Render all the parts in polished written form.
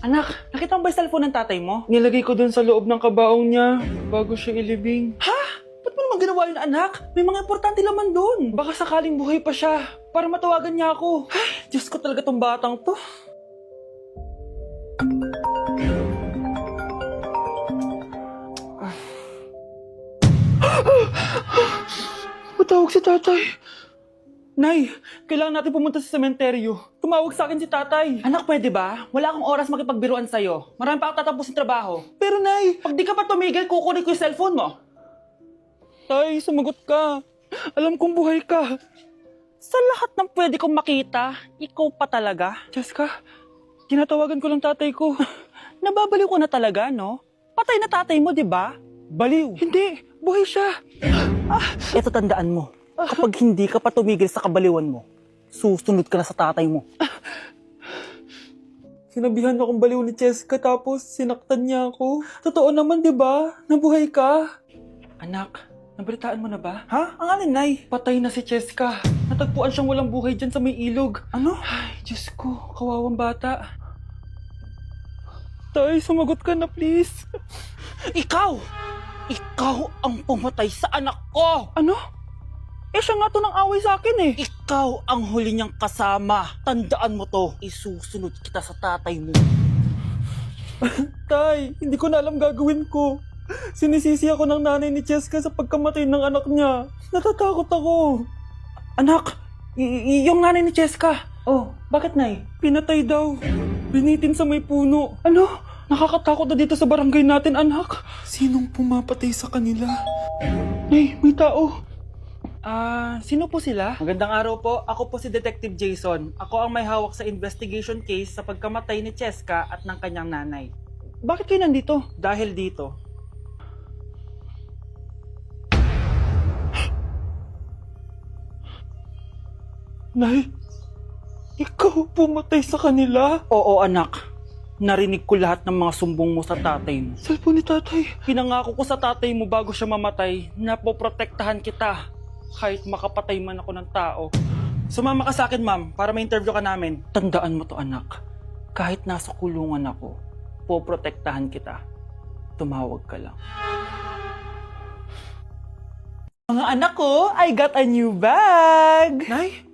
Anak, nakita mo ba yung cellphone ng tatay mo? Nilagay ko dun sa loob ng kabaong niya bago siya ilibing. Ha? Ba't mo naman ginawa yun, anak? May mga importante laman doon. Baka sakaling buhay pa siya para matawagan niya ako. Ay, Diyos ko talaga tong batang to. Matawag si tatay. Nay, kailangan natin pumunta sa sementeryo. Tumawag sa akin si tatay. Anak, pwede ba? Wala akong oras makipagbiruan sa'yo. Marami pa ako tatapusin trabaho. Pero Nay, pag di ka pa tumigil, kukunin ko yung cellphone mo. Tay, sumagot ka. Alam kong buhay ka. Sa lahat ng pwede kong makita, ikaw pa talaga. Jessica, tinatawagan ko lang tatay ko. Nababaliw ko na talaga, no? Patay na tatay mo, di ba? Baliw. Hindi, buhay siya. Ito tandaan mo. Kapag hindi ka pa tumigil sa kabaliwan mo, susunod ka na sa tatay mo. Sinabihan akong baliw ni Jessica tapos sinaktan niya ako. Totoo naman, di ba? Nabuhay ka. Anak, nabalitaan mo na ba? Ha? Ang alin, Nay? Patay na si Jessica. Natagpuan siyang walang buhay dyan sa may ilog. Ano? Ay, Diyos ko, kawawang bata. Tay, sumagot ka na please. Ikaw! Ikaw ang pumatay sa anak ko! Ano? Eh siya nga to ng away sa akin eh. Ikaw ang huli niyang kasama. Tandaan mo to. Isusunod kita sa tatay mo. Tay, hindi ko na alam gagawin ko. Sinisisi ako ng nanay ni Jessica sa pagkamatay ng anak niya. Natatakot ako. Anak, yung nanay ni Jessica. Oh, Bakit, Nay? pinatay daw. Binitin sa may puno. Ano? Nakakatakot na dito sa barangay natin, anak. Sinong pumapatay sa kanila? Nay, may tao. Sino po sila? Magandang araw po. Ako po si Detective Jason. Ako ang may hawak sa investigation case sa pagkamatay ni Cheska at ng kanyang nanay. Bakit kayo nandito? Dahil dito, Nay, ikaw pumatay sa kanila? oo anak, narinig ko lahat ng mga sumbong mo sa tatay mo. Cellphone ni tatay. Pinangako ko sa tatay mo bago siya mamatay na poprotektahan kita kahit makapatay man ako ng tao. Sumama ka sa akin, ma'am, para ma-interview ka namin. Tandaan mo to, anak. Kahit nasa kulungan ako, poprotektahan kita. Tumawag ka lang. Mga anak ko, I got a new bag! Nay,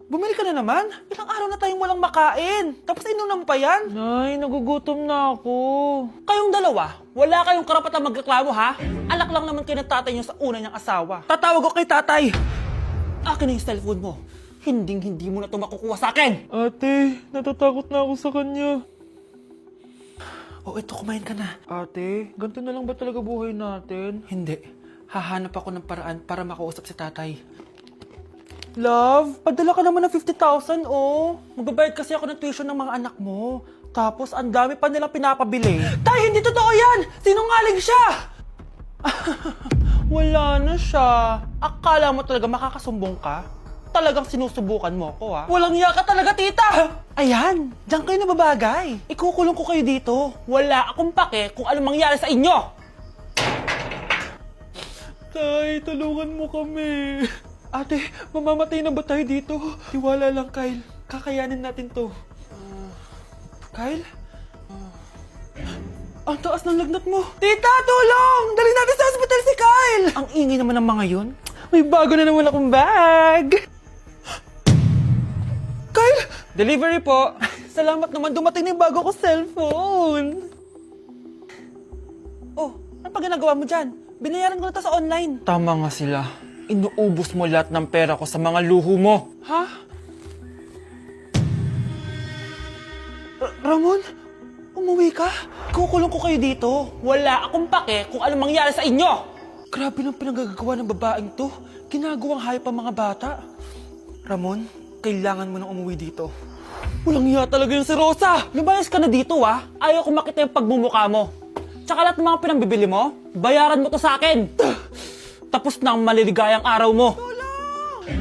bumili ka na naman? Ilang araw na tayong walang makain. Tapos inunan mo pa yan? Nay, nagugutom na ako. Kayong dalawa, wala kayong karapatan magreklamo, ha? Anak lang naman kayo ng tatay niyo sa una niyang asawa. Tatawag ko kay tatay. Akin na yung cellphone mo. Hinding-hindi mo na ito makukuha sa akin. Ate, natatakot na ako sa kanya. Oh, ito, kumain ka na. Ate, ganito na lang ba talaga buhay natin? Hindi. Hahanap ako ng paraan para makausap si tatay. Love, Padala ka naman ng 50,000, oh. Magbabayad kasi ako ng tuition ng mga anak mo. Tapos, ang dami pa nilang pinapabili. Tay, hindi totoo yan! Sinungaling siya! Wala na siya. Akala mo talaga makakasumbong ka? Talagang sinusubukan mo ako, ha? Walang iya ka talaga, tita! Ayan, diyan kayo nababagay. Ikukulong ko kayo dito. Wala akong pake kung anong mangyari sa inyo. Tay, tulungan mo kami. Ate, mamamatay na ba tayo dito? Tiwala lang, Kyle. Kakayanin natin to. Kyle? Ang taas ng lagnat mo. Tita, tulong! Dali natin sa hospital si Kyle! Ang ingay naman ng mga yun. May bago na naman akong bag. Kyle! Delivery po. Salamat naman, dumating na yung bago ko cellphone. Oh, ano pa ginagawa mo dyan? Binayaran ko na to sa online. Tama nga sila. Inuubos mo lahat ng pera ko sa mga luho mo. Ha? Ramon? Umuwi ka? Kukulong ko kayo dito. Wala akong pake kung anong mangyari sa inyo. Grabe ng pinagagawa ng babaeng to. Ginagawang hayop ang mga bata. Ramon, kailangan mo nang umuwi dito. Walang iya talaga yung si Rosa. Lumayas ka na dito, ha? Ayaw ko makita yung pagmumukha mo. Tsaka lahat ng mga pinambibili mo, bayaran mo to sa akin. Tapos na ang maliligayang araw mo.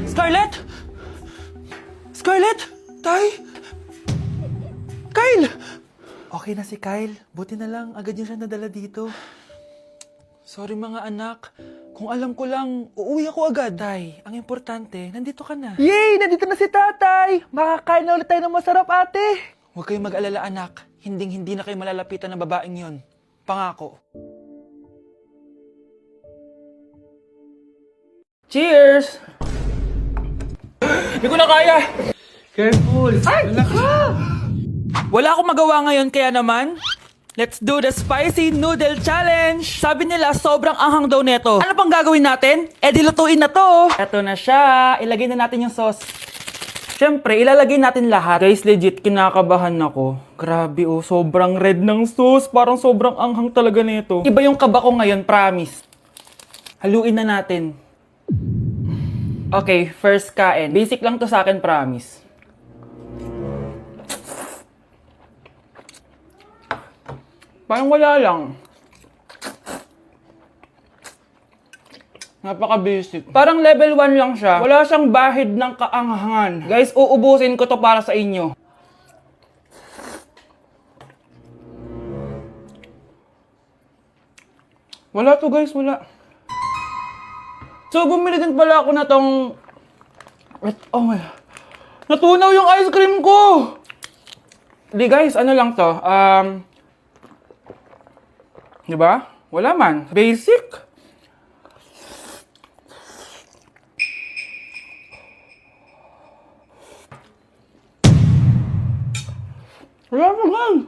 Scarlett! Scarlett! Tay! Kyle! Okay na si Kyle. Buti na lang, agad niya siya nadala dito. Sorry mga anak. Kung alam ko lang, uuwi ako agad. Tay, ang importante, nandito ka na. Yay! Nandito na si tatay! Makakain na ulit tayo ng masarap, ate! Huwag kayong mag-alala anak. Hinding-hindi na kayo malalapitan ng babaeng yon. Pangako. Cheers! Hindi ko na kaya! Careful! Relax! Wala akong magawa ngayon kaya naman, let's do the spicy noodle challenge! Sabi nila sobrang anghang daw neto. Ano pang gagawin natin? Eh di lutuin na to! Eto na siya. Ilagay na natin yung sauce. Siyempre, ilalagay natin lahat. Guys, legit, kinakabahan ako. Grabe oh, sobrang red ng sauce. Parang sobrang anghang talaga nito. Iba yung kaba ko ngayon, promise. Haluin na natin. Okay, first kain. Basic lang to sa akin, promise. Parang wala lang. Napaka-basic. Parang level 1 lang siya. Wala siyang bahid ng kaanghangan. Guys, uubusin ko to para sa inyo. Wala to guys, wala. So, bumili din pala ako na tong... Oh my... Natunaw yung ice cream ko! Di guys, ano lang to? Diba? Wala man. Basic. Wala naman.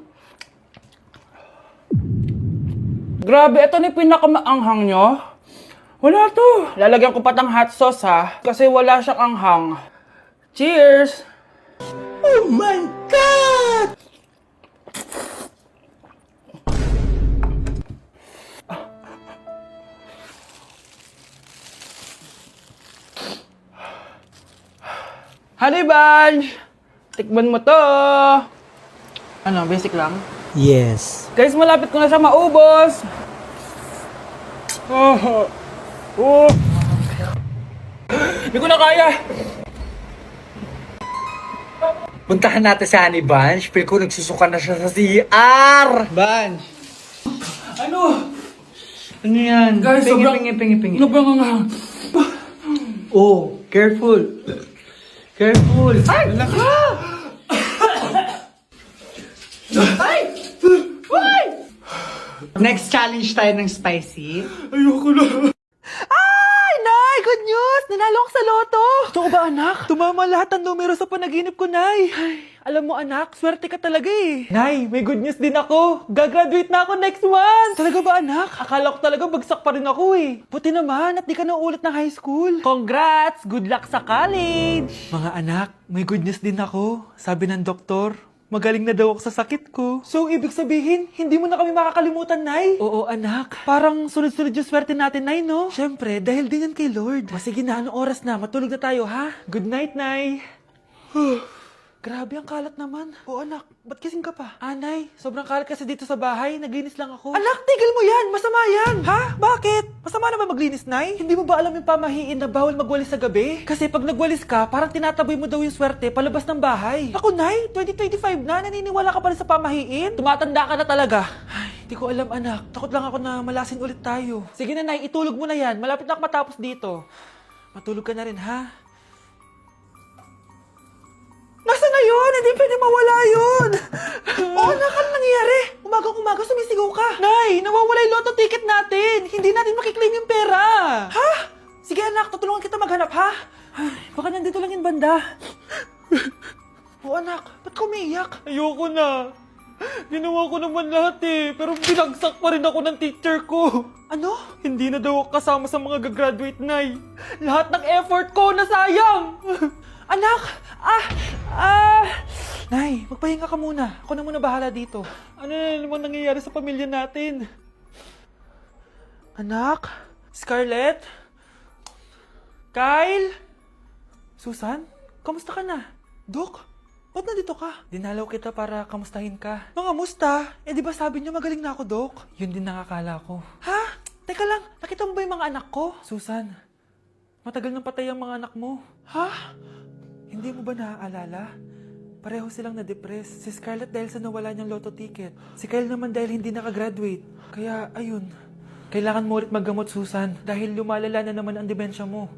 Grabe, ito na yung pinakamaanghang nyo. Wala to. Lalagyan ko patang hot sauce ha. Kasi wala siyang anghang. Cheers! Oh my God! Honey Bunch! Tikman mo to! Ano, basic lang? Yes. Guys, malapit ko na siya maubos! Hindi ko na kaya! Puntahan natin si Honey Bunch. Feel ko nagsusuka na siya sa CR. Bunch! Ano? Ano yan? Guys, pingi, sobrang... pingi. Sobrang nga. Oh, careful. Careful. Ay! Relax. Ay! Ay! Next challenge tayo ng spicy. Ayoko na. Ay, Nay! Good news! Nanalo ako sa loto! Totoo ba, anak? Tumama lahat ng numero sa panaginip ko, Nay. Ay, alam mo, anak, swerte ka talaga eh. Nay, may good news din ako. Gagraduate na ako next month. Talaga ba, anak? Akala ko talaga bagsak pa rin ako eh. Buti naman at di ka na ulit ng high school. Congrats! Good luck sa college! Mga anak, may good news din ako. Sabi ng doktor, magaling na daw ako sa sakit ko. So, ibig sabihin, hindi mo na kami makakalimutan, Nay? Oo, anak. Parang sunod-sunod yung swerte natin, Nay, no? Siyempre, dahil din yan kay Lord. O sige na, anong oras na? Matulog na tayo, ha? Good night, Nay. Grabe, ang kalat naman. Oo, anak. Ba't kising ka pa? Nay, sobrang kalat kasi dito sa bahay. Naglinis lang ako. Anak, tigil mo yan! Masama yan! Ha? Bakit? Masama na ba maglinis, Nay? Hindi mo ba alam yung pamahiin na bawal magwalis sa gabi? Kasi pag nagwalis ka, parang tinataboy mo daw yung swerte palabas ng bahay. Ako, Nay, 2025 na. Naniniwala ka pa rin sa pamahiin? Tumatanda ka na talaga. Ay, hindi ko alam, anak. Takot lang ako na malasin ulit tayo. Sige na, Nay. Itulog mo na yan. Malapit na ako matapos dito. Matulog ka na rin, ha? Nasaan na yun? Hindi pwede mawala yun. Oo, anak, ano nangyayari? Umagang-umaga sumisigaw ka. Nay, nawawala yung lotto ticket natin. Hindi natin makiklaim yung pera. Ha? Sige anak, tutulungan kita maghanap, ha? Ay, baka nandito lang yung banda. Oo anak, ba't ka umiiyak? Ayoko na. Ginawa ko naman lahat eh. Pero binagsak pa rin ako ng teacher ko. Ano? Hindi na daw ako kasama sa mga gagraduate, Nay. Lahat ng effort ko nasayang. Anak! Nay, magpahinga ka muna. Ako na muna bahala dito. Ano na naman nangyayari sa pamilya natin? Anak? Scarlett? Kyle? Susan? Kamusta ka na? Dok? Ba't nandito ka? Dinalaw kita para kamustahin ka. Mga musta? Eh di ba sabi niyo magaling na ako, Dok? Yun din nakakala ko. Ha? Teka lang, nakita mo ba yung mga anak ko? Susan, matagal nang patay ang mga anak mo. Ha? Hindi mo ba naaalala? Pareho silang na-depress. Si Scarlett dahil sa nawala niyang lotto ticket. Si Kyle naman dahil hindi nakagraduate. Kaya, ayun. Kailangan mo ulit maggamot, Susan. Dahil lumalala na naman ang demensya mo.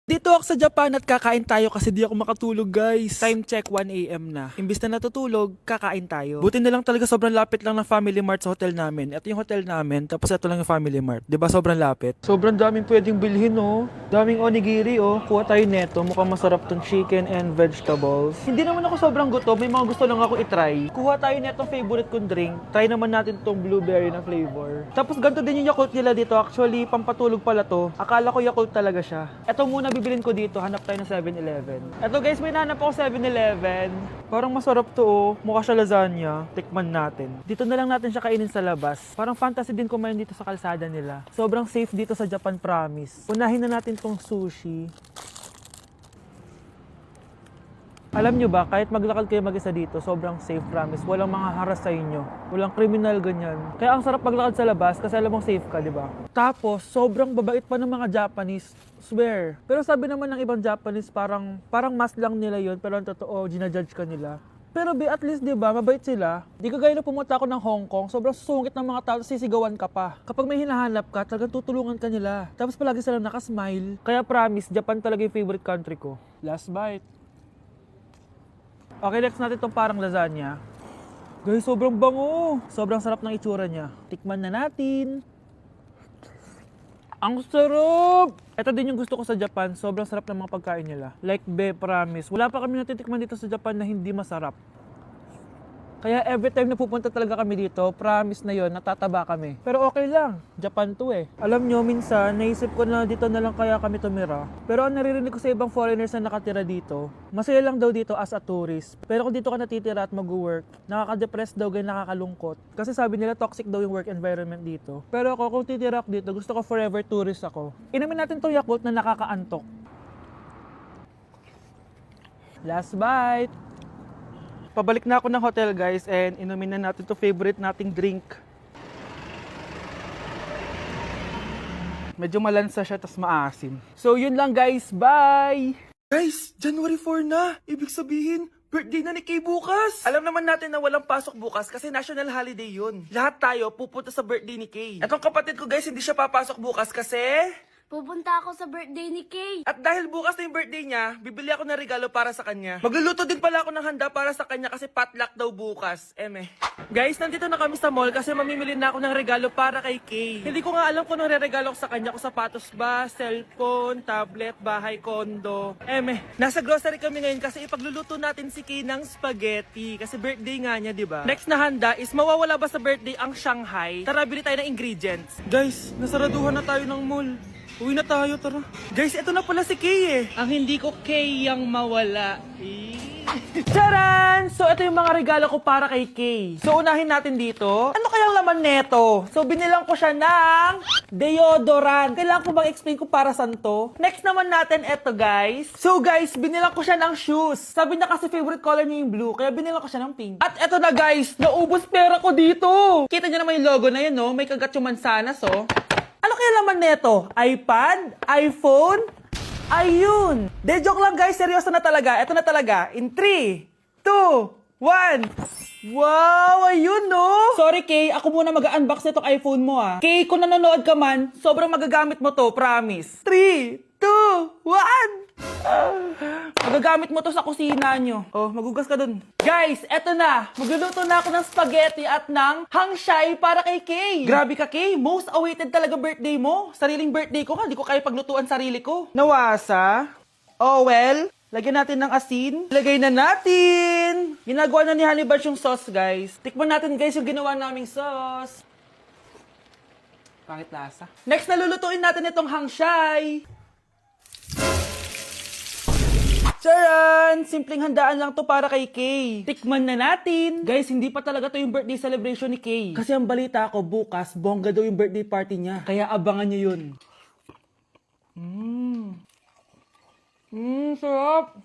Dito Nandito ako sa Japan at kakain tayo kasi di ako makatulog, guys. Time check, 1 AM na. Imbis na natutulog, kakain tayo. Buti na lang talaga sobrang lapit lang ng Family Mart sa hotel namin. Ito yung hotel namin, tapos ito lang yung Family Mart. 'Di ba sobrang lapit? Sobrang daming pwedeng bilhin, oh. Daming onigiri, oh. Kuha tayo neto. Mukhang masarap tong chicken and vegetables. Hindi naman ako sobrang gutom. May mga gusto lang ako itry. Kuha tayo netong favorite kong drink. Try naman natin tong blueberry na flavor. Tapos ganito din yung Yakult nila dito. Actually, pampatulog pala to. Akala ko Yakult talaga siya. Ito muna bibilin ko dito. Hanap tayo ng 7-Eleven. Ito guys, may nahanap ako 7-Eleven. Parang masarap to, oh. Mukha siya lasagna. Tikman natin. Dito na lang natin siya kainin sa labas. Parang fantasy din kumain dito sa kalsada nila. Sobrang safe dito sa Japan, promise. Unahin na natin tong sushi. Alam nyo ba, kahit maglakad kayo mag-isa dito, sobrang safe, promise. Walang mga haras sa inyo. Walang kriminal, ganyan. Kaya ang sarap maglakad sa labas kasi alam mong safe ka, di ba? Tapos, sobrang babait pa ng mga Japanese. Swear. Pero sabi naman ng ibang Japanese, parang mas lang nila yon, pero ang totoo, ginajudge ka nila. Pero at least, di ba, mabait sila. Di kagaya na pumunta ako ng Hong Kong, sobrang susungit ng mga tao, sisigawan ka pa. Kapag may hinahanap ka, talagang tutulungan ka nila. Tapos palagi silang nakasmile. Kaya promise, Japan talaga yung favorite country ko. Last bite. Okay, next natin itong parang lasagna. Guys, sobrang bango. Sobrang sarap ng itsura niya. Tikman na natin. Ang sarap! Ito din yung gusto ko sa Japan. Sobrang sarap ng mga pagkain nila. Like, promise. Wala pa kami natitikman dito sa Japan na hindi masarap. Kaya every time na pupunta talaga kami dito, promise na yon, natataba kami. Pero okay lang, Japan to eh. Alam nyo, minsan, naisip ko na dito na lang kaya kami tumira. Pero ang naririnig ko sa ibang foreigners na nakatira dito, masaya lang daw dito as a tourist. Pero kung dito ka natitira at mag-work, nakaka-depress daw, ganyan nakakalungkot. Kasi sabi nila toxic daw yung work environment dito. Pero ako, kung titira ako dito, gusto ko forever tourist ako. Inumin natin tong Yakult na nakakaantok. Last bite! Pabalik na ako ng hotel, guys, and inumin na natin to favorite nating drink. Medyo malansa siya, tas maasim. So, yun lang, guys. Bye! Guys, January 4 na. Ibig sabihin, birthday na ni Kay bukas. Alam naman natin na walang pasok bukas kasi national holiday yun. Lahat tayo pupunta sa birthday ni Kay. Etong kapatid ko, guys, hindi siya papasok bukas kasi... Pupunta ako sa birthday ni Kay. At dahil bukas na yung birthday niya, bibili ako ng regalo para sa kanya. Magluluto din pala ako ng handa para sa kanya kasi potluck daw bukas. Guys, nandito na kami sa mall kasi mamimili na ako ng regalo para kay Kay. Hindi ko nga alam kung anong regalo ko sa kanya. Kung sapatos ba, cellphone, tablet, bahay, kondo. Nasa grocery kami ngayon kasi ipagluluto natin si Kay ng spaghetti. Kasi birthday nga niya, di ba? Next na handa is mawawala ba sa birthday ang Shanghai? Tara, bili tayo ng ingredients. Guys, nasaraduhan na tayo ng mall. Uwi na tayo, tara. Guys, ito na pala si Kay eh. Ang hindi ko Kay yang mawala. Charan! So, ito yung mga regalo ko para kay Kay. So, unahin natin dito. Ano kayang laman neto? So, binilang ko siya ng deodorant. Kailangan ko bang explain kung para saan to? Next naman natin, ito guys. So, guys, binilang ko siya ng shoes. Sabi niya kasi favorite color niya yung blue, kaya binilang ko siya ng pink. At ito na guys, naubos pera ko dito. Kita niyo naman yung logo na yun, no? May kagat yung mansanas, oh. Ano kaya laman neto? iPad? iPhone? Ayun! De, joke lang guys, seryoso na talaga. Ito na talaga. In 3, 2, 1. Wow, ayun no! Sorry Kay, ako muna mag-unbox nitong iPhone mo ah. Kay, kung nanonood ka man, sobrang magagamit mo to, promise. 3, 2, 1! Magagamit mo to sa kusina nyo. Oh, magugas ka dun. Guys, eto na. Magluluto na ako ng spaghetti at ng hangshai para kay Kay. Grabe ka, Kay. Most awaited talaga birthday mo. Sariling birthday ko ka. Di ko kaya paglutuan sarili ko. Nawasa? Oh, well. Lagyan natin ng asin. Lagay na natin. Ginagawa na ni Honey Bunch yung sauce, guys. Tikman natin, guys, yung ginawa naming sauce. Pangit lasa. Next, nalulutuin natin itong hangshai. Charan! Simpleng handaan lang to para kay Kay. Tikman na natin. Guys, hindi pa talaga to yung birthday celebration ni Kay. Kasi ang balita ko, bukas, bongga daw yung birthday party niya. Kaya abangan niyo yun. Sarap!